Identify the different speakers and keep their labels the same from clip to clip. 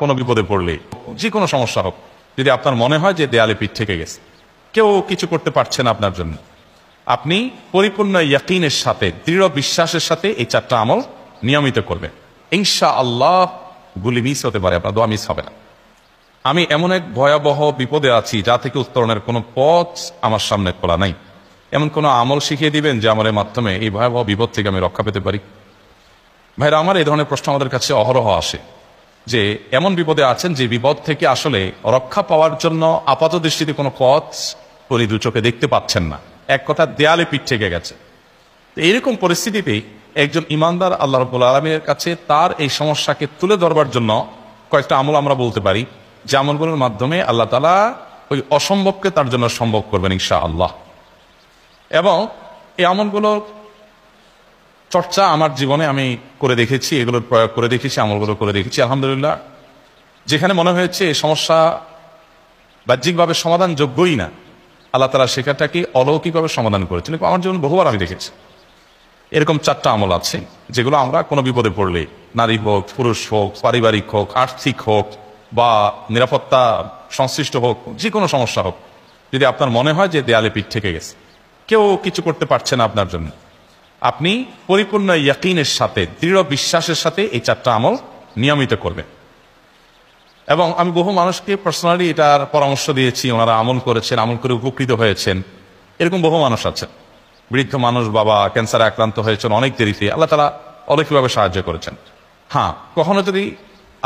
Speaker 1: কোনো বিপদে পড়লে, যে কোনো সমস্যা হোক, যদি আপনার মনে হয় যে দেয়ালে পিঠ থেকে গেছে, কেউ কিছু করতে পারছে না আপনার জন্য, আপনি পরিপূর্ণ ইয়াকিনের সাথে, দৃঢ় বিশ্বাসের সাথে এই 4টা আমল নিয়মিত করবেন। ইনশাআল্লাহ গুলি মিস হতে পারে, আপনার দোয়া মিস হবে না। আমি এমন এক ভয়াবহ বিপদে আছি যা থেকে উত্তরণের কোনো পথ আমার সামনে খোলা নাই, এমন কোনো আমল শিখিয়ে দিবেন যে আমার মাধ্যমে এই ভয়াবহ বিপদ থেকে আমি রক্ষা পেতে পারি। ভাইরা আমার, এই ধরনের প্রশ্ন আমাদের কাছে অহরহ আসে যে এমন বিপদে আছেন যে বিপদ থেকে আসলে রক্ষা পাওয়ার জন্য আপাত দৃষ্টিতে কোনো পথ উনি দু চোখে দেখতে পাচ্ছেন না, এক কথা দেয়ালে পিঠ থেকে গেছে। তো এইরকম পরিস্থিতিতে একজন ইমানদার আল্লাহ রাব্বুল আলামিনের কাছে তার এই সমস্যাকে তুলে ধরবার জন্য কয়েকটা আমল আমরা বলতে পারি, যে আমলগুলোর মাধ্যমে আল্লাহ তাআলা ওই অসম্ভবকে তার জন্য সম্ভব করবেন ইনশাআল্লাহ। এবং এই আমলগুলোর চর্চা আমার জীবনে আমি করে দেখেছি, এগুলোর প্রয়োগ করে দেখেছি, আমলগুলো করে দেখেছি। আলহামদুলিল্লাহ, যেখানে মনে হয়েছে এই সমস্যা বাহ্যিকভাবে সমাধানযোগ্যই না, আল্লাহ তাআলা সেখানটাকে অলৌকিকভাবে সমাধান করেছেন। আমার জীবন বহুবার আমি দেখেছি। এরকম 4টা আমল আছে যেগুলো আমরা কোনো বিপদে পড়লে, নারী হোক, পুরুষ হোক, পারিবারিক হোক, আর্থিক হোক, বা নিরাপত্তা সংশ্লিষ্ট হোক, যে কোনো সমস্যা হোক, যদি আপনার মনে হয় যে দেয়ালে পিঠ থেকে গেছে, কেউ কিছু করতে পারছে না আপনার জন্য, আপনি পরিপূর্ণ ইয়াকিনের সাথে, দৃঢ় বিশ্বাসের সাথে এই 4টা আমল নিয়মিত করবেন। এবং আমি বহু মানুষকে পার্সোনালি এটার পরামর্শ দিয়েছি, ওনারা আমল করেছেন, আমল করে উপকৃত হয়েছেন। এরকম বহু মানুষ আছেন, বৃদ্ধ মানুষ, বাবা ক্যান্সারে আক্রান্ত হয়েছেন অনেক দেরিতে, আল্লাহ তাআলা অলৌকিকভাবে সাহায্য করেছেন। হ্যাঁ, কখনো যদি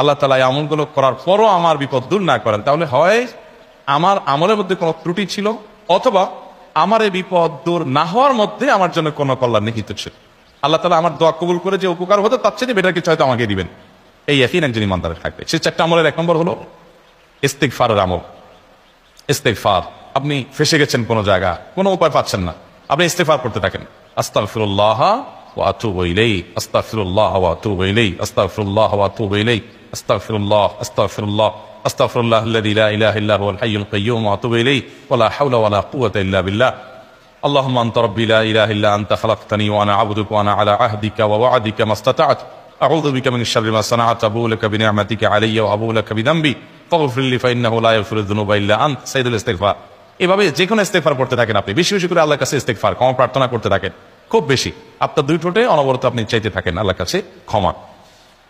Speaker 1: আল্লাহ তাআলা এই আমলগুলো করার পরও আমার বিপদ দূর না করেন, তাহলে হয় আমার আমলের মধ্যে কোনো ত্রুটি ছিল, অথবা আমার এই বিপদ দূর না হওয়ার মধ্যে আমার জন্য কোনো কল্যাণ নিহিত ছিল। আল্লাহ তাআলা আমার দোয়া কবুল করে যে উপকার হতো, তার চেয়ে বেটার কিছু হয়তো আমাকে দিবেন, এই ইয়াকিন একজন ইমানদারের থাকবে। সেই 4টা আমলের 1 নম্বর হলো ইস্তিগফারের আমল। ইস্তিগফার, আপনি ফেসে গেছেন কোনো জায়গা, কোনো উপায় পাচ্ছেন না, আপনি ইস্তিগফার করতে থাকেন। আস্তাগফিরুল্লাহ ওয়া আতুবু ইলাইহি, আস্তাগফিরুল্লাহ ওয়া আতুবু ইলাইহি, আস্তাগফিরুল্লাহ ওয়া আতুবু ইলাইহি, আস্তাগফিরুল্লাহ, আস্তাগফিরুল্লাহ, আস্তাগফিরুল্লাহ আল্লাযী লা ইলাহা ইল্লা হুয়াল হাইয়ুল কাইয়্যুম ওয়া আতুবু ইলাইহি ওয়া লা হাওলা ওয়া লা কুওয়াতা ইল্লা বিল্লাহ। আল্লাহুম্মা আনতা রাব্বী লা ইলাহা ইল্লা আনতা খালাকতানি ওয়া আনা আবদুকা ওয়া আনা আলা আহদিকা ওয়া ওয়া'দিকা মাস্তাতা'তু আউযু বিকা মিন শাররি মা সানা'তু আবুউ লাকা বিনি'মাতিকা আলাইয়া ওয়া আবুউ লাকা বিযামবি ফাগফির লি ফাইন্নাহু লা ইয়াগফিরুয যুনুবা ইল্লা আনত। সাইয়্যিদুল ইস্তিগফার। এভাবে যে কোনো ইস্তিগফার করতে থাকেন, আপনি বেশি বেশি করে আল্লাহর কাছে ইস্তিগফার, ক্ষমা প্রার্থনা করতে থাকেন, খুব বেশি, আপনার 2 ঠোঁটে অনবরত আপনি চাইতে থাকেন আল্লাহর কাছে ক্ষমা।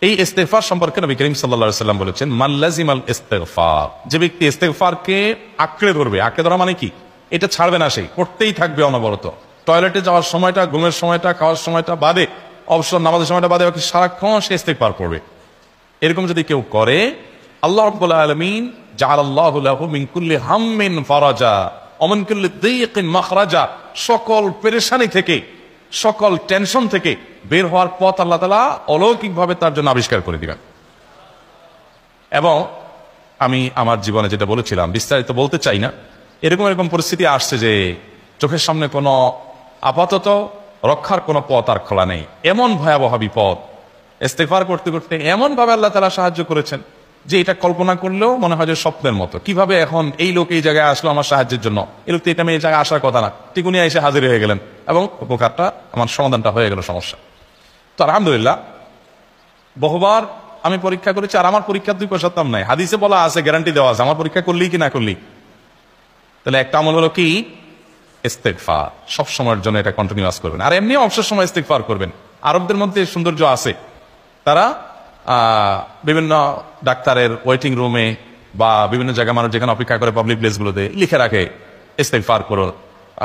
Speaker 1: এই ইস্তিগফার সম্পর্কে নবী করিম সাল্লাল্লাহু আলাইহি ওয়াসাল্লাম বলেছেন, মান লাজিমাল ইস্তিগফার, যে ব্যক্তি ইস্তিগফারকে আঁকড়ে ধরবে, আঁকড়ে ধরা মানে কি, এটা ছাড়বে না, সেই করতেই থাকবে অনবরত। টয়লেটে যাওয়ার সময়টা, ঘুমের সময়টা, খাওয়ার সময়টা বাদে, অবসর নামাজের সময়টা বাদে, সারাক্ষণ সে ইস্তিগফার করবে। এরকম যদি কেউ করে, আল্লাহ রাব্বুল আলামিন জাআলাল্লাহু লাহু মিন কুল্লি হাম্মিন ফারাজা ওয়া মিন কুল্লি দীকিন মাখরাজা, সকল পেরেশানি থেকে, সকল টেনশন থেকে বের হওয়ার পথ আল্লাহ তাআলা অলৌকিকভাবে তার জন্য আবিষ্কার করে দিবেন। এবং আমি আমার জীবনে যেটা বলেছিলাম, বিস্তারিত বলতে চাই না, এরকম পরিস্থিতি আসছে যে চোখের সামনে কোনো আপাতত রক্ষার কোনো পথ আর খোলা নেই, এমন ভয়াবহ বিপদ। ইস্তিগফার করতে করতে এমন ভাবে আল্লাহ তাআলা সাহায্য করেছেন যে এটা কল্পনা করলেও মনে হয় যে স্বপ্নের মতো। কিভাবে এখন এই লোক এই জায়গায় আসলো আমার সাহায্যের জন্য, এই লোক তো এটা এই জায়গায় আসার কথা না, টিকুনি এসে হাজির হয়ে গেলেন এবং উপকারটা, আমার সমাধানটা হয়ে গেল সমস্যা। তো আলহামদুলিল্লাহ, বহুবার আমি পরীক্ষা করেছি, আর আমার পরীক্ষার 2 পয়সার দাম নাই, হাদিসে বলা আছে, গ্যারান্টি দেওয়া আছে, আমার পরীক্ষা করলেই কি না করলেই। তাহলে একটা আমল হলো কি, ইস্তিগফার। সব সময়ের জন্য এটা কন্টিনিউয়াস করবেন, আর এমনি অবসর সময় ইস্তিগফার করবেন। আরবদের মধ্যে সৌন্দর্য আছে, তারা বিভিন্ন ডাক্তারের ওয়েটিং রুমে বা বিভিন্ন জায়গায় মানুষ যেখানে অপেক্ষা করে পাবলিক প্লেসগুলোতে লিখে রাখে ইস্তিগফার করুন,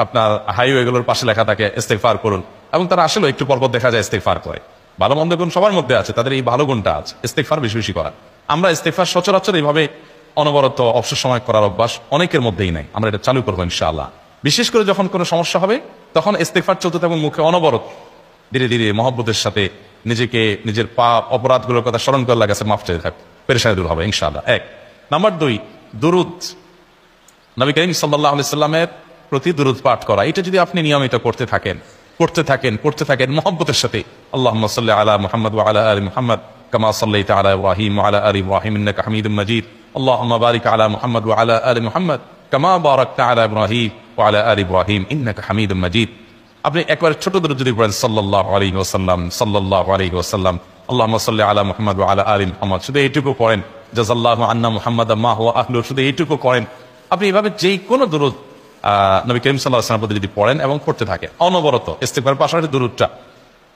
Speaker 1: আপনার হাইওয়েগুলোর পাশে লেখা থাকে ইস্তিগফার করুন, এবং তারা আসলে একটু পরপর দেখা যায় ইস্তিগফার করে। ভালো মন্দ গুণ সবার মধ্যে আছে, তাদের এই ভালো গুণটা আছে, ইস্তিগফার বেশি বেশি করা। আমরা ইস্তিগফার সচরাচর এইভাবে অনবরত অবসর সময় করার অভ্যাস অনেকের মধ্যেই নাই, আমরা এটা চালু করবো ইনশাআল্লাহ। বিশেষ করে যখন কোনো সমস্যা হবে, তখন ইস্তিগফার চলতে থাকুন মুখে অনবরত, ধীরে ধীরে মহব্বতের সাথে নিজেকে, নিজের পাপ অপরাধগুলোর কথা স্মরণ করে লাগাছে, মাফ চাইতে থাকবে, পেরেশানি দূর হবে ইনশাআল্লাহ। 1 নাম্বার 2, দুরুদ, নবী করিম সাল্লাল্লাহু আলাইহি সাল্লামের প্রতি দুরুদ পাঠ করা। এটা যদি আপনি নিয়মিত করতে থাকেন মহব্বতের সাথে, আল্লাহুম্মা সাল্লি আলা মুহাম্মদ ওয়া আলা আলি মুহাম্মদ কামা সাল্লাইতা আলা ইব্রাহিম ওয়া আলা আলি ইব্রাহিম ইন্নাকা হামিদুম মাজিদ, আল্লাহুম্মা বারিক আলা মুহাম্মদ ওয়া আলা আলি মুহাম্মদ কামা বারাকতা আলা ইব্রাহিম ওয়া আলা আলি ইব্রাহিম ইন্নাকা হামিদুম মাজিদ। আপনি একবার ছোট দরুদ যদি পড়েন, সাল্লাল্লাহু আলাইহি ওয়াসাল্লাম, সাল্লাল্লাহু আলাইহি ওয়াসাল্লাম, আল্লাহুম্মা সাল্লি আলা মুহাম্মদ ওয়া আলা আলি মুহাম্মদ, শুধু এইটুকু পড়েন, জাযাল্লাহু আন্না মুহাম্মাদাম মা হুয়া আহলু, শুধু এইটুকু করেন। আপনি এভাবে যেই কোনো দুরূদ নবী করিম সাল্লাল্লাহু আলাইহি ওয়াসাল্লাম প্রতি যদি পড়েন এবং পড়তে থাকে অনবরত, ইস্তিগফারের পাশাপাশি দুরূদটা,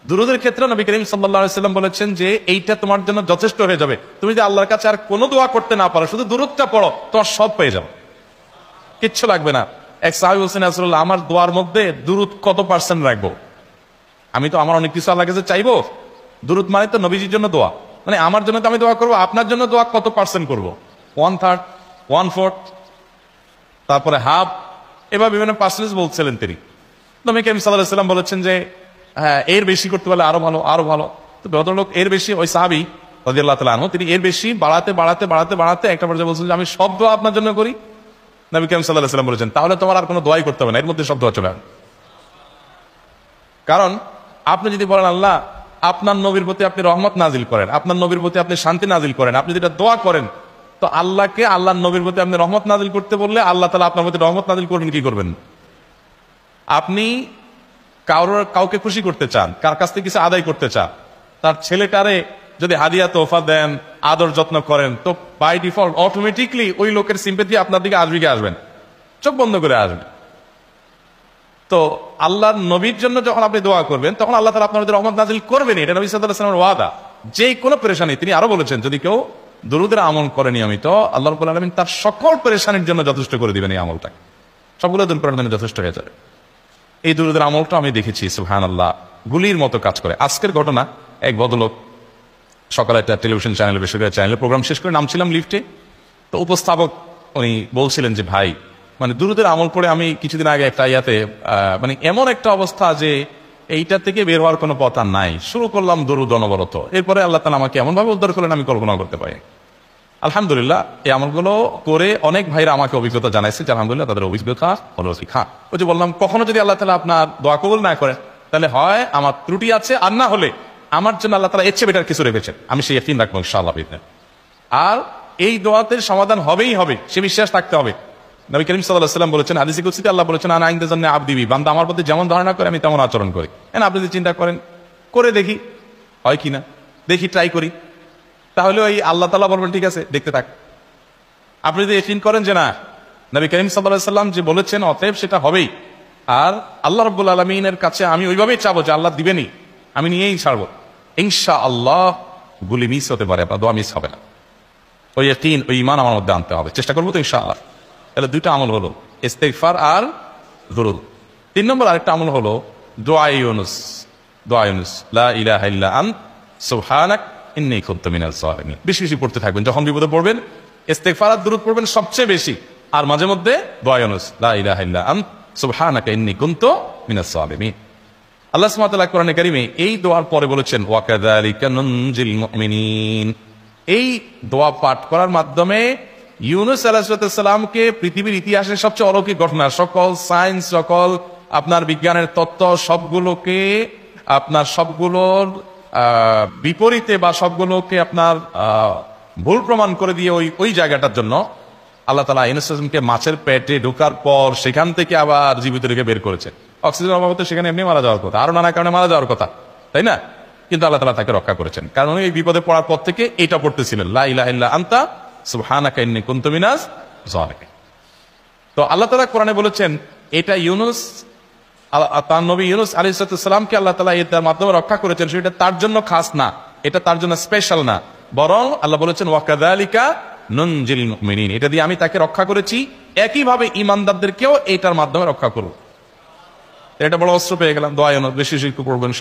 Speaker 1: দুরূদের ক্ষেত্রে নবী করিম সাল্লাল্লাহু আলাইহি ওয়াসাল্লাম বলেছেন যে এইটা তোমার জন্য যথেষ্ট হয়ে যাবে। তুমি যদি আল্লাহর কাছে আর কোনো দোয়া করতে না পারো, শুধু দুরূদটা পড়ো, তোমার সব পেয়ে যাবে, কিচ্ছু লাগবে না। এক সাহাবী বলছেন, ইয়া রাসূলুল্লাহ, আমার দোয়ার মধ্যে দুরূদ কত পার্সেন্ট রাখবো? আমি তো আমার অনেক কিছু আল্লাহর কাছে চাইবো, দুরূদ মানে তো নবীজির জন্য দোয়া, মানে আমার জন্য তো আমি দোয়া করবো, আপনার জন্য দোয়া কত পার্সেন্ট করবো? 1/3, 1/4, তারপরে হাফ, এবার বিভিন্ন পার্সেন্টেজ বলছিলেন তিনি। নবী করিম সাল্লাল্লাহু আলাইহি ওয়াসাল্লাম বলেছেন যে হ্যাঁ, এর বেশি করতে পারলে আরো ভালো, আরো ভালো। তো ভদ্রলোক এর বেশি, ওই সাহাবী রাদিয়াল্লাহু তাআলা আনহু, তিনি এর বেশি বাড়াতে বাড়াতে বাড়াতে বাড়াতে একটা পর্যায়ে বলছেন যে আমি সব দোয়া আপনার জন্য করি। নবী করিম সাল্লাল্লাহু আলাইহি ওয়াসাল্লাম বলেছেন তাহলে তোমার আর কোনো দোয়াই করতে হবে না, এর মধ্যে সব দোয়া চলে আসবে। কারণ আপনি যদি বলেন আল্লাহ আপনার নবীর প্রতি আপনি রহমত নাজিল করেন, আপনার নবীর প্রতি আপনি শান্তি নাজিল করেন, আপনি যেটা দোয়া করেন, তো আল্লাহকে আল্লাহর নবীর প্রতি আপনি রহমত নাজিল করতে বললে আল্লাহ তাআলা আপনার প্রতি রহমত নাজিল করবেন কি করবেন? আপনি কাউকে খুশি করতে চান, কার কাছ থেকে কিছু আদায় করতে চান, তার ছেলেটারে যদি হাদিয়া তোফা দেন, আদর যত্ন করেন, তো বাই ডিফল্ট অটোমেটিকলি ওই লোকের সিম্পেথি আপনার দিকে আসবেন, চোখ বন্ধ করে আসবে। তো আল্লাহর নবীর জন্য যখন আপনি দোয়া করবেন তখন আল্লাহ তাআলা আপনার রহমত নাজিল করবেনই, এটা নবী সাল্লাল্লাহু আলাইহি ওয়াসাল্লামের ওয়াদা। যে কোনো পেরেশানি, তিনি আরো বলেছেন যদি কেউ দুরূদের আমল করে নিয়মিত, আল্লাহ রাব্বুল আলামিন তার সকল পেরেশানির জন্য যথেষ্ট করে দিবেন, এই আমলটাকে সবগুলো দূর করার জন্য যথেষ্ট হয়ে যাবে। এই দুরূদের আমলটা আমি দেখেছি সুবহানাল্লাহ গুলির মতো কাজ করে। আজকের ঘটনা, এক ভদ্রলোক সকালে একটা টেলিভিশন চ্যানেলে, বেসরকারি চ্যানেলে প্রোগ্রাম শেষ করে নামছিলাম লিফটে, তো উপস্থাপক উনি বলছিলেন যে ভাই, মানে দুরূদের আমল করে আমি কিছুদিন আগে একটা ইয়াতে মানে এমন একটা অবস্থা যে এইটা থেকে বের হওয়ার কোনো পথ আর নাই, শুরু করলাম দুরূদ অনবরত, এরপরে আল্লাহ তাআলা আমাকে এমন ভাবে উদ্ধার করলেন আমি কল্পনা করতে পারি। আলহামদুলিল্লাহ এই আমলগুলো করে অনেক ভাইরা আমাকে অভিজ্ঞতা জানাইছে যে আলহামদুলিল্লাহ তাদের অভিজ্ঞতা হলো শিখা। ওই যে বললাম, কখনো যদি আল্লাহ তাআলা আপনার দোয়া কবুল না করেন, তাহলে হয় আমার ত্রুটি আছে, আর না হলে আমার জন্য আল্লাহ তাআলা এর চেয়ে বেটার কিছু রেখেছেন, আমি সেই ইয়াকিন রাখবো ইনশাআল্লাহ। আর এই দোয়াতে সমাধান হবেই হবে, সে বিশ্বাস থাকতে হবে। নবী করিম সাল্লাল্লাহু আলাইহি ওয়াসাল্লাম বলেছেন, হাদিসে কুদসিতে আল্লাহ বলেছেন, আনা ইনদা জান্নি আবদি বি, বান্দা আমার প্রতি যেমন ধারণা করে আমি তেমন আচরণ করি। আপনি যদি চিন্তা করেন, করে দেখি হয় কিনা, দেখি ট্রাই করি, তাহলে ওই আল্লাহ তাআলা বলবেন ঠিক আছে দেখতে থাক। আপনি যদি ইয়াকিন করেন যে না নবী করিম সাল্লাল্লাহু আলাইহি ওয়াসাল্লাম যে বলেছেন অতএব সেটা হবেই, আর আল্লাহ রাব্বুল আলামিনের কাছে আমি ওইভাবেই চাবো যে আল্লাহ দিবেনই, আমি নিয়েই ছাড়বো, ইনশাআল্লাহ গুলি মিস হতে পারে, আপনার দোয়া মিস হবে না। ওই ইয়াকিন, ওই ঈমান আমার মধ্যে আনতে হবে, চেষ্টা করবো তো ইনশাআল্লাহ। তাহলে দুইটা আমল হলো, ইস্তিগফার আর দুরূদ। 3 নম্বর আরেকটা আমল হলো দোয়া ইউনুস। দোয়া ইউনুস, লা ইলাহা ইল্লা আন্ত সুবহানাক ইন্নী কুনতু মিনাজ জালিমিন। বেশি বেশি পড়তে থাকবেন, যখন বিপদে পড়বেন ইস্তিগফার আর দুরূদ পড়বেন সবচেয়ে বেশি, আর মাঝে মধ্যে দোয়া ইউনুস, লা ইলাহা ইল্লা আন্ত সুবহানাকা ইন্নী কুনতু মিনাজ জালিমিন। আল্লাহ সুবহানাহু ওয়া তাআলা কোরআনে কারীমে এই দোয়ার পরে বলেছেন, ওয়া কাযালিকা নুনজিল মুমিনিন। এই দোয়া পাঠ করার মাধ্যমে ইউনুস আলাইহিস সালামকে পৃথিবীর ইতিহাসের সবচেয়ে অলৌকিক ঘটনা, সকল সায়েন্স, সকল আপনার বিজ্ঞানের তত্ত্ব সবগুলোকে আপনার সবগুলোর বিপরীতে বা সবগুলোকে আপনার ভুল প্রমাণ করে দিয়ে ওই জায়গাটার জন্য আল্লাহ তাআলা ইউনুস আলাইহিসকে মাছের পেটে ঢোকার পর সেখান থেকে আবার জীবিত রেখে বের করেছেন। অক্সিজেন অভাবে সেখানে এমনি মারা যাওয়ার কথা, আরো নানা কারণে মারা যাওয়ার কথা, তাই না? কিন্তু আল্লাহ তাআলা তাকে রক্ষা করেছেন, কারণ এই বিপদে পড়ার পর থেকে এটা পড়তেছিলেন, লা ইলাহা ইল্লা আনতা সুবহানাকা ইন্নী কুনতু মিনাজ জালিমিন। তো আল্লাহ তাআলা কোরআনে বলেছেন এটা ইউনুস, তার নবী ইউনুস আলাইহিস সালামকে আল্লাহ তাআলা এর মাধ্যমে রক্ষা করেছেন, সেটা তার জন্য খাস না, এটা তার জন্য স্পেশাল না, বরং আল্লাহ বলেছেন ওয়া কাযালিকা নুনজিল মুমিনিন, এটা দিয়ে আমি তাকে রক্ষা করেছি, একইভাবে ঈমানদারদেরকেও এটার মাধ্যমে রক্ষা করব। এটা বড় অস্ত্র পেয়ে গেলাম। দোয়া ইউনুস বেশি বেশি পড়বেন।